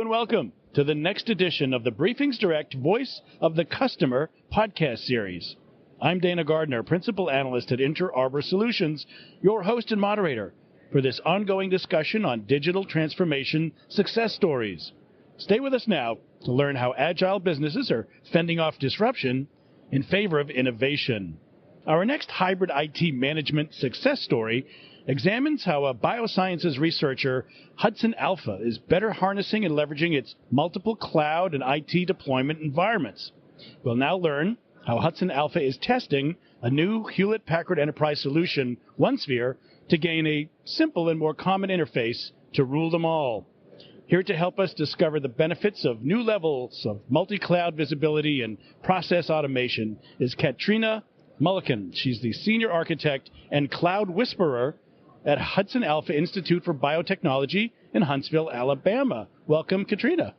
and welcome to the next edition of the Briefings Direct Voice of the Customer podcast series. I'm Dana Gardner, Principal Analyst at Inter Arbor Solutions, your host and moderator for this ongoing discussion on digital transformation success stories. Stay with us now to learn how agile businesses are fending off disruption in favor of innovation. Our next hybrid IT management success story examines how a biosciences researcher, HudsonAlpha, is better harnessing and leveraging its multiple cloud and IT deployment environments. We'll now learn how HudsonAlpha is testing a new Hewlett-Packard Enterprise solution, Onesphere, to gain a simple and more common interface to rule them all. Here to help us discover the benefits of new levels of multi-cloud visibility and process automation is Katrina Mulliken. She's the Senior Architect and Cloud Whisperer at HudsonAlpha Institute for Biotechnology in Huntsville, Alabama. Welcome, Katrina.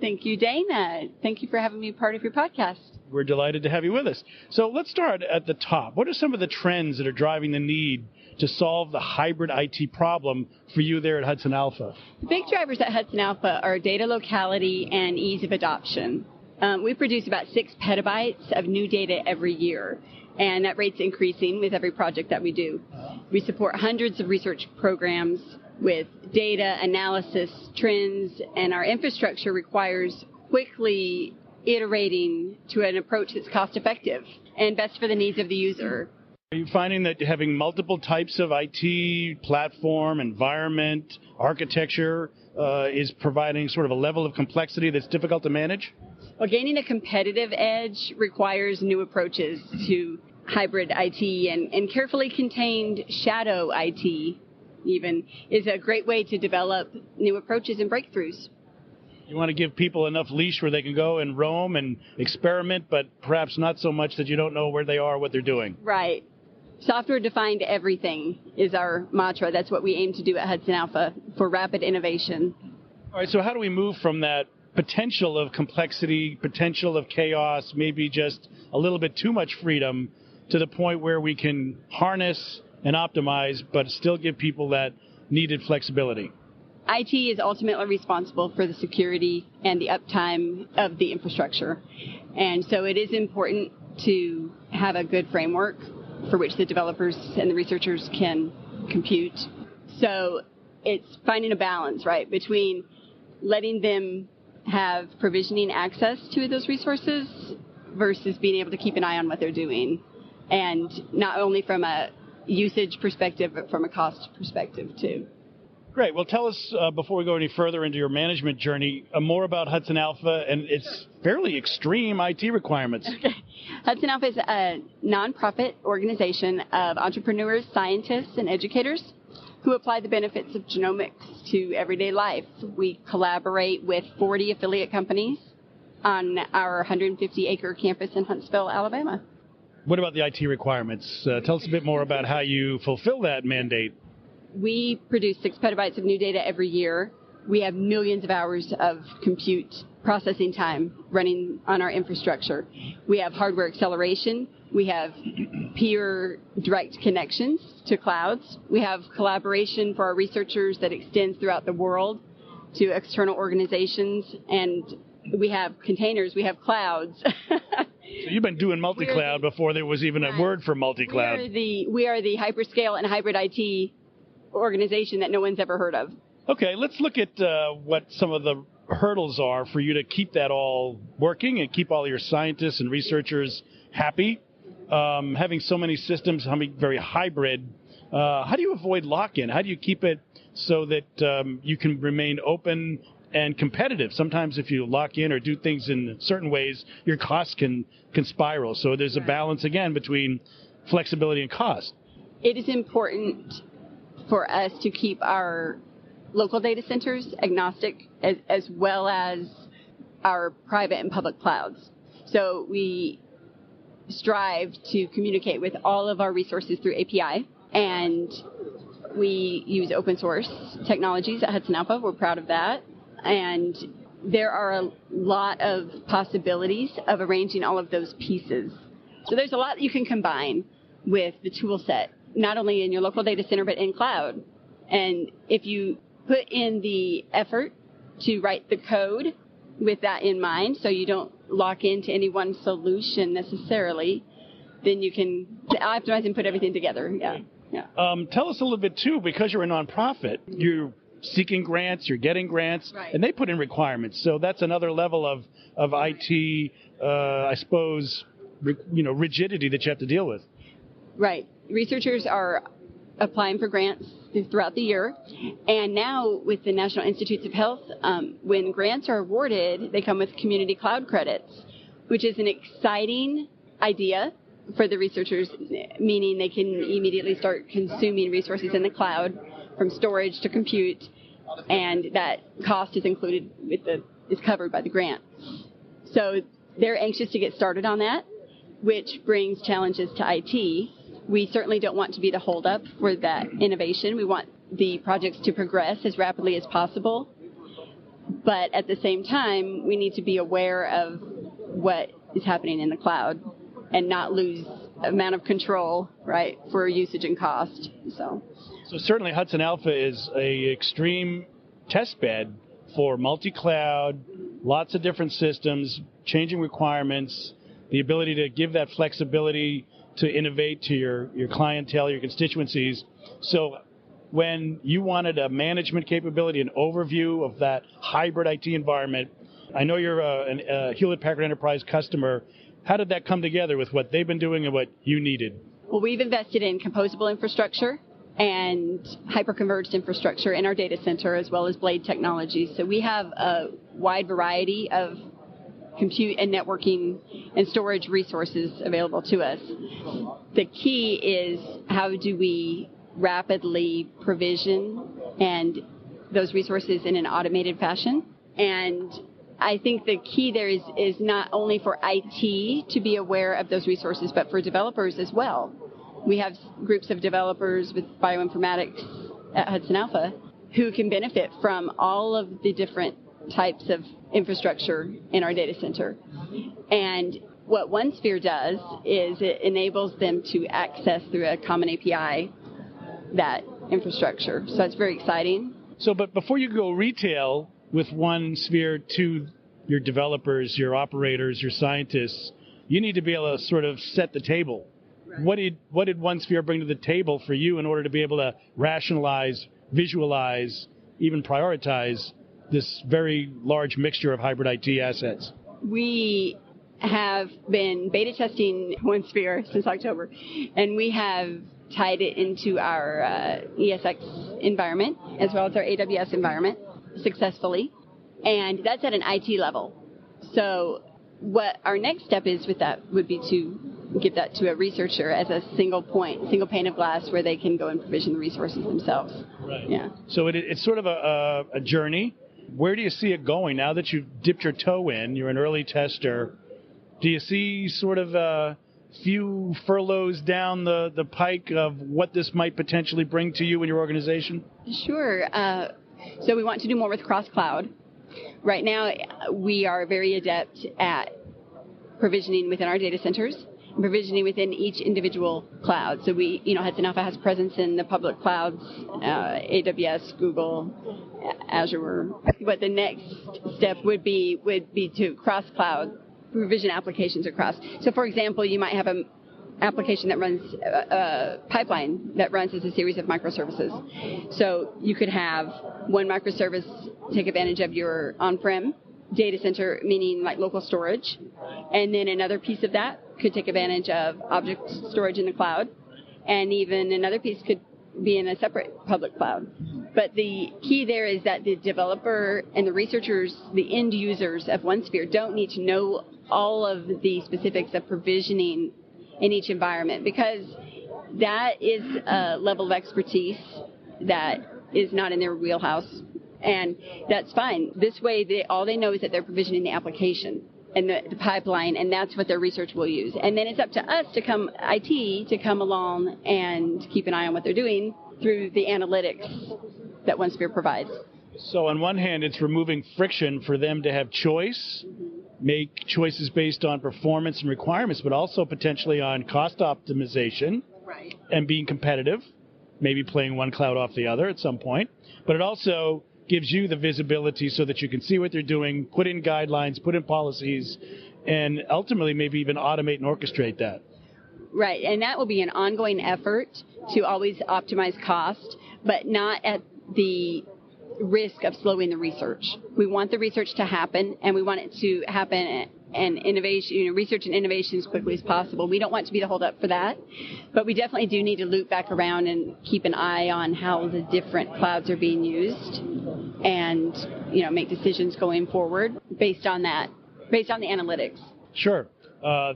Thank you, Dana. Thank you for having me part of your podcast. We're delighted to have you with us. So let's start at the top. What are some of the trends that are driving the need to solve the hybrid IT problem for you there at HudsonAlpha? The big drivers at HudsonAlpha are data locality and ease of adoption. We produce about 6 petabytes of new data every year, and that rate's increasing with every project that we do. We support hundreds of research programs with data analysis, trends, and our infrastructure requires quickly iterating to an approach that's cost-effective and best for the needs of the user. Are you finding that having multiple types of IT, platform, environment, architecture is providing sort of a level of complexity that's difficult to manage? Well, gaining a competitive edge requires new approaches to hybrid IT, and carefully contained shadow IT even is a great way to develop new approaches and breakthroughs. You want to give people enough leash where they can go and roam and experiment, but perhaps not so much that you don't know where they are or what they're doing. Right. Software-defined everything is our mantra. That's what we aim to do at HudsonAlpha for rapid innovation. All right, so how do we move from that potential of complexity, potential of chaos, maybe just a little bit too much freedom, to the point where we can harness and optimize, but still give people that needed flexibility? IT is ultimately responsible for the security and the uptime of the infrastructure. And so it is important to have a good framework for which the developers and the researchers can compute. So it's finding a balance, right, between letting them have provisioning access to those resources versus being able to keep an eye on what they're doing. And not only from a usage perspective, but from a cost perspective, too. Great. Well, tell us, before we go any further into your management journey, more about HudsonAlpha and its fairly extreme IT requirements. Okay. HudsonAlpha is a nonprofit organization of entrepreneurs, scientists, and educators who apply the benefits of genomics to everyday life. We collaborate with 40 affiliate companies on our 150-acre campus in Huntsville, Alabama. What about the IT requirements? Tell us a bit more about how you fulfill that mandate. We produce 6 petabytes of new data every year. We have millions of hours of compute processing time running on our infrastructure. We have hardware acceleration. We have peer direct connections to clouds. We have collaboration for our researchers that extends throughout the world to external organizations. And we have containers. We have clouds. So you've been doing multi-cloud before there was even a word for multi-cloud. We are the hyperscale and hybrid IT organization that no one's ever heard of. Okay, let's look at what some of the hurdles are for you to keep that all working and keep all your scientists and researchers happy. Having so many systems, having very hybrid, how do you avoid lock-in? How do you keep it so that you can remain open and competitive? Sometimes if you lock in or do things in certain ways, your costs can spiral. So there's a balance, again, between flexibility and cost. It is important for us to keep our local data centers agnostic as well as our private and public clouds. So we strive to communicate with all of our resources through API, and we use open source technologies at HudsonAlpha. We're proud of that. And there are a lot of possibilities of arranging all of those pieces. So there's a lot that you can combine with the tool set, not only in your local data center, but in cloud. And if you put in the effort to write the code with that in mind, so you don't lock into any one solution necessarily. Then you can optimize and put everything together. Yeah. Tell us a little bit, too, because you're a nonprofit, you're seeking grants, you're getting grants, right, and they put in requirements. So that's another level of IT, I suppose, rigidity that you have to deal with. Right. Researchers are applying for grants throughout the year. And now with the National Institutes of Health, when grants are awarded, they come with community cloud credits, which is an exciting idea for the researchers, meaning they can immediately start consuming resources in the cloud, from storage to compute, and that cost is included is covered by the grant. So they're anxious to get started on that, which brings challenges to IT. We certainly don't want to be the holdup for that innovation. We want the projects to progress as rapidly as possible. But at the same time, we need to be aware of what is happening in the cloud and not lose amount of control, right, for usage and cost. So certainly HudsonAlpha is a extreme test bed for multi-cloud, lots of different systems, changing requirements, the ability to give that flexibility to innovate to your clientele, your constituencies. So when you wanted a management capability, an overview of that hybrid IT environment, I know you're a Hewlett-Packard Enterprise customer. How did that come together with what they've been doing and what you needed? Well, we've invested in composable infrastructure and hyperconverged infrastructure in our data center, as well as blade technologies. So we have a wide variety of compute and networking and storage resources available to us. The key is, how do we rapidly provision and those resources in an automated fashion? And I think the key there is not only for IT to be aware of those resources, but for developers as well. We have groups of developers with bioinformatics at HudsonAlpha who can benefit from all of the different types of infrastructure in our data center. And what Onesphere does is it enables them to access through a common API that infrastructure. So it's very exciting. So, but before you go retail with Onesphere to your developers, your operators, your scientists, you need to be able to sort of set the table. Right. What did Onesphere bring to the table for you in order to be able to rationalize, visualize, even prioritize this very large mixture of hybrid IT assets? We have been beta testing Onesphere since October, and we have tied it into our ESX environment as well as our AWS environment successfully, and that's at an IT level. So what our next step is with that would be to give that to a researcher as a single pane of glass where they can go and provision the resources themselves. Right. Yeah. So it's sort of a journey. Where do you see it going now that you've dipped your toe in? You're an early tester. Do you see sort of a few furloughs down the pike of what this might potentially bring to you and your organization? Sure. So we want to do more with cross-cloud. Right now, we are very adept at provisioning within our data centers, and provisioning within each individual cloud. So HudsonAlpha has presence in the public clouds, AWS, Google, Azure. What the next step would be to cross-cloud, provision applications across. So, for example, you might have an application that runs a pipeline that runs as a series of microservices. So you could have one microservice take advantage of your on-prem data center, meaning like local storage, and then another piece of that could take advantage of object storage in the cloud, and even another piece could be in a separate public cloud. But the key there is that the developer and the researchers, the end users of Onesphere, don't need to know all of the specifics of provisioning in each environment, because that is a level of expertise that is not in their wheelhouse, and that's fine. This way, all they know is that they're provisioning the application and the pipeline, and that's what their research will use. And then it's up to us IT to come along and keep an eye on what they're doing through the analytics that Onesphere provides. So on one hand, it's removing friction for them to have choice, make choices based on performance and requirements, but also potentially on cost optimization, right, and being competitive, maybe playing one cloud off the other at some point. But it also gives you the visibility so that you can see what they're doing, put in guidelines, put in policies, and ultimately maybe even automate and orchestrate that. Right, and that will be an ongoing effort to always optimize cost, but not at the risk of slowing the research. We want the research to happen, and we want it to happen and innovation, research and innovation as quickly as possible. We don't want to be the holdup for that, but we definitely do need to loop back around and keep an eye on how the different clouds are being used, and make decisions going forward based on that, based on the analytics. Sure.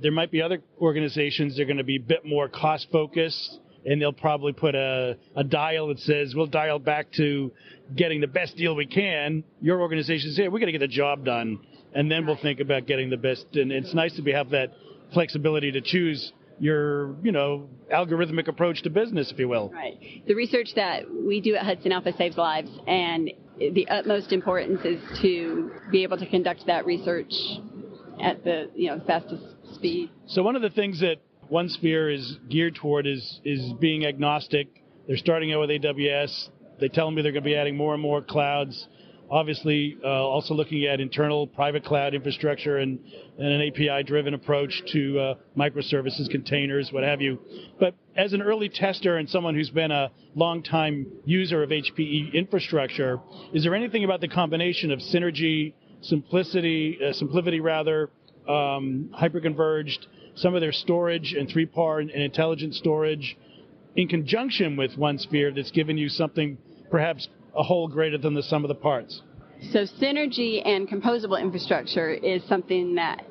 There might be other organizations that are going to be a bit more cost focused, and they'll probably put a dial that says, we'll dial back to getting the best deal we can. Your organization says, hey, we're going to get the job done, and then we'll think about getting the best. And it's nice to have that flexibility to choose your, algorithmic approach to business, if you will. Right. The research that we do at HudsonAlpha saves lives, and the utmost importance is to be able to conduct that research at the fastest speed. So one of the things that Onesphere is geared toward is being agnostic. They're starting out with AWS. They tell me they're going to be adding more and more clouds. Obviously, also looking at internal private cloud infrastructure and an API-driven approach to microservices, containers, what have you. But as an early tester and someone who's been a long-time user of HPE infrastructure, is there anything about the combination of synergy, simplicity, hyperconverged, some of their storage and 3PAR and intelligent storage, in conjunction with Onesphere, that's given you something perhaps a whole greater than the sum of the parts? So synergy and composable infrastructure is something that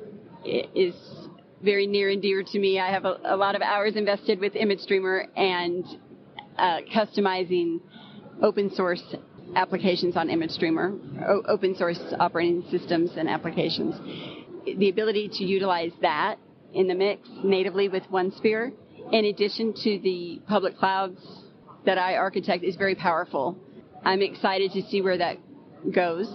is very near and dear to me. I have a lot of hours invested with ImageStreamer and customizing open source applications on ImageStreamer, open source operating systems and applications. The ability to utilize that in the mix natively with Onesphere, in addition to the public clouds that I architect, is very powerful. I'm excited to see where that goes.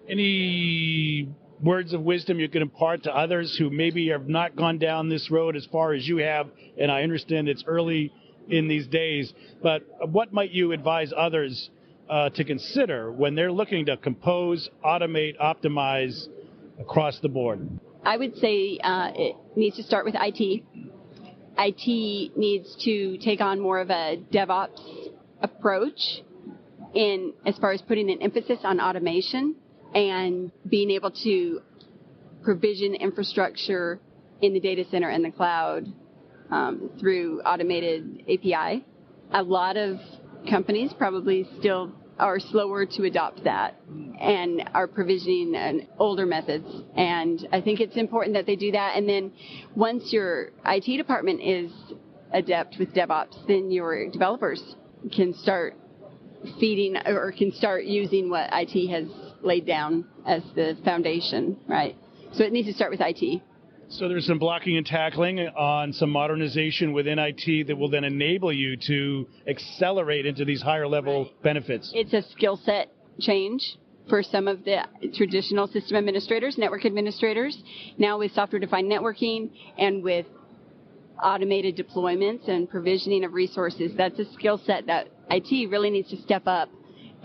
Any words of wisdom you can impart to others who maybe have not gone down this road as far as you have? And I understand it's early in these days, but what might you advise others to consider when they're looking to compose, automate, optimize across the board? I would say it needs to start with IT. IT needs to take on more of a DevOps approach in as far as putting an emphasis on automation and being able to provision infrastructure in the data center and the cloud through automated API. A lot of companies probably still are slower to adopt that and are provisioning older methods. And I think it's important that they do that. And then once your IT department is adept with DevOps, then your developers can start feeding or can start using what IT has laid down as the foundation, right? So it needs to start with IT. So there's some blocking and tackling on some modernization within IT that will then enable you to accelerate into these higher level benefits. It's a skill set change for some of the traditional system administrators, network administrators. Now with software-defined networking and with automated deployments and provisioning of resources, that's a skill set that IT really needs to step up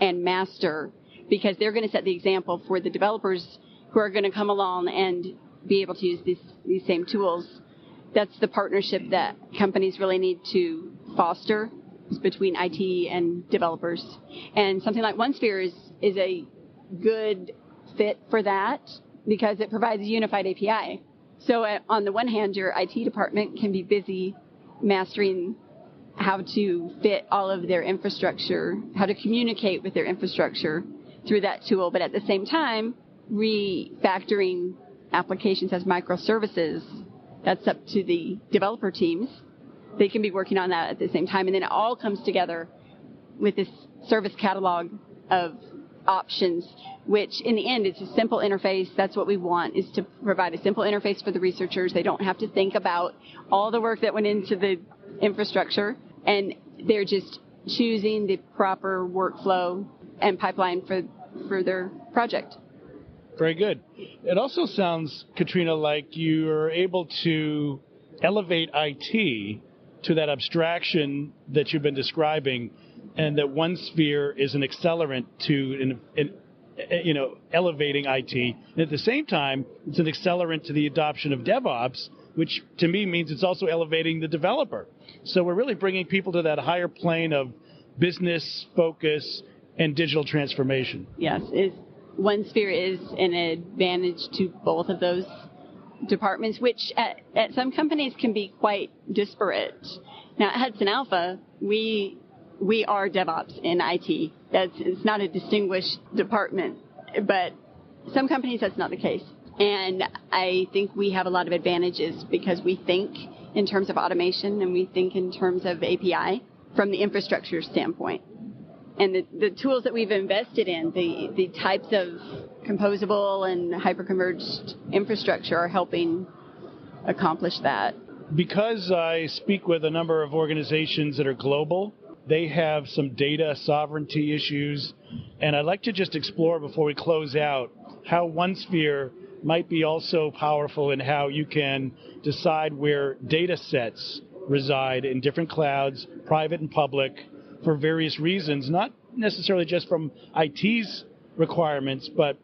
and master, because they're going to set the example for the developers who are going to come along and be able to use these same tools. That's the partnership that companies really need to foster between IT and developers. And something like Onesphere is a good fit for that because it provides a unified API. So on the one hand, your IT department can be busy mastering how to fit all of their infrastructure, how to communicate with their infrastructure through that tool, but at the same time, refactoring applications as microservices. That's up to the developer teams. They can be working on that at the same time, and then it all comes together with this service catalog of options, which in the end, it's a simple interface. That's what we want, is to provide a simple interface for the researchers. They don't have to think about all the work that went into the infrastructure, and they're just choosing the proper workflow and pipeline for their project. Very good. It also sounds, Katrina, like you're able to elevate IT to that abstraction that you've been describing and that Onesphere is an accelerant to elevating IT. And at the same time, it's an accelerant to the adoption of DevOps, which to me means it's also elevating the developer. So we're really bringing people to that higher plane of business focus and digital transformation. Yes, Onesphere is an advantage to both of those departments, which at some companies can be quite disparate. Now, at HudsonAlpha, we are DevOps in IT. It's not a distinguished department, but some companies that's not the case. And I think we have a lot of advantages because we think in terms of automation and we think in terms of API from the infrastructure standpoint. And the tools that we've invested in, the types of composable and hyperconverged infrastructure are helping accomplish that. Because I speak with a number of organizations that are global, they have some data sovereignty issues, and I'd like to just explore before we close out how Onesphere might be also powerful in how you can decide where data sets reside in different clouds, private and public, for various reasons, not necessarily just from IT's requirements, but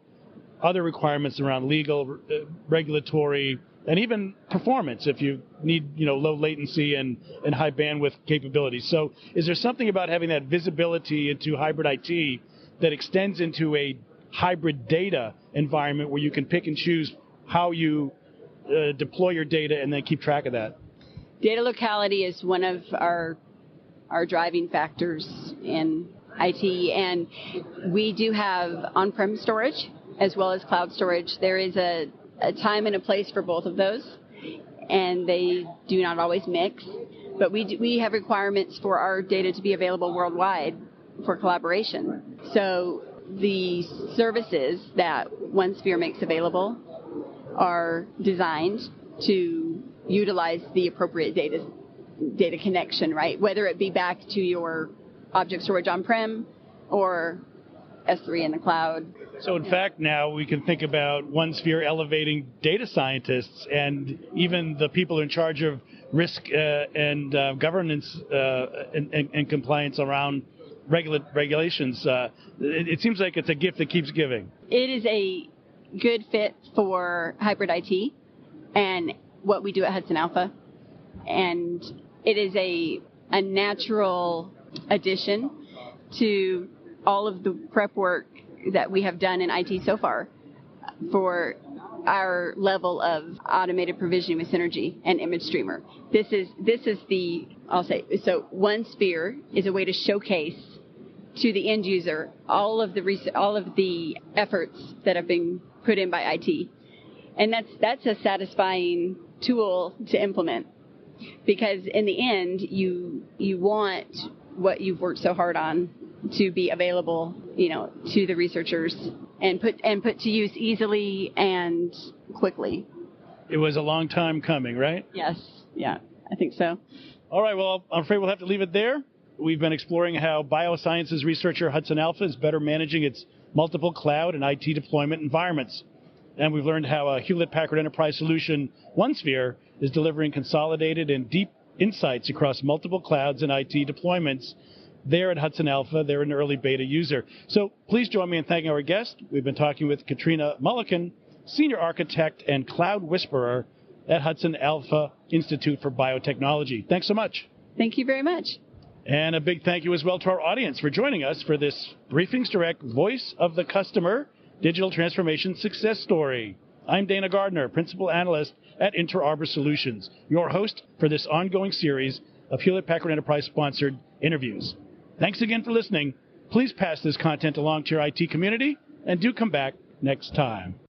other requirements around legal, regulatory, and even performance if you need low latency and high bandwidth capabilities. So is there something about having that visibility into hybrid IT that extends into a hybrid data environment where you can pick and choose how you deploy your data and then keep track of that? Data locality is one of our driving factors in IT, and we do have on-prem storage as well as cloud storage. There is a time and a place for both of those, and they do not always mix. But we have requirements for our data to be available worldwide for collaboration. So the services that Onesphere makes available are designed to utilize the appropriate data connection, right? Whether it be back to your object storage on-prem or S3 in the cloud. So in fact, now we can think about Onesphere elevating data scientists and even the people in charge of risk and governance and compliance around regulations. It seems like it's a gift that keeps giving. It is a good fit for hybrid IT and what we do at HudsonAlpha. And it is a natural addition to all of the prep work that we have done in IT so far for our level of automated provisioning with Synergy and Image Streamer. This is the, I'll say, so Onesphere is a way to showcase to the end user all of the efforts that have been put in by IT. And that's a satisfying tool to implement, because in the end you want what you've worked so hard on to be available, to the researchers and put to use easily and quickly. It was a long time coming, right? Yes. Yeah, I think so. All right. Well, I'm afraid we'll have to leave it there. We've been exploring how biosciences researcher HudsonAlpha is better managing its multiple cloud and IT deployment environments. And we've learned how a Hewlett-Packard Enterprise solution, Onesphere, is delivering consolidated and deep insights across multiple clouds and IT deployments. There at HudsonAlpha, they're an early beta user. So please join me in thanking our guest. We've been talking with Katrina Mulliken, Senior Architect and Cloud Whisperer at HudsonAlpha Institute for Biotechnology. Thanks so much. Thank you very much. And a big thank you as well to our audience for joining us for this Briefings Direct Voice of the Customer Digital Transformation Success Story. I'm Dana Gardner, Principal Analyst at Inter Arbor Solutions, your host for this ongoing series of Hewlett-Packard Enterprise-sponsored interviews. Thanks again for listening. Please pass this content along to your IT community, and do come back next time.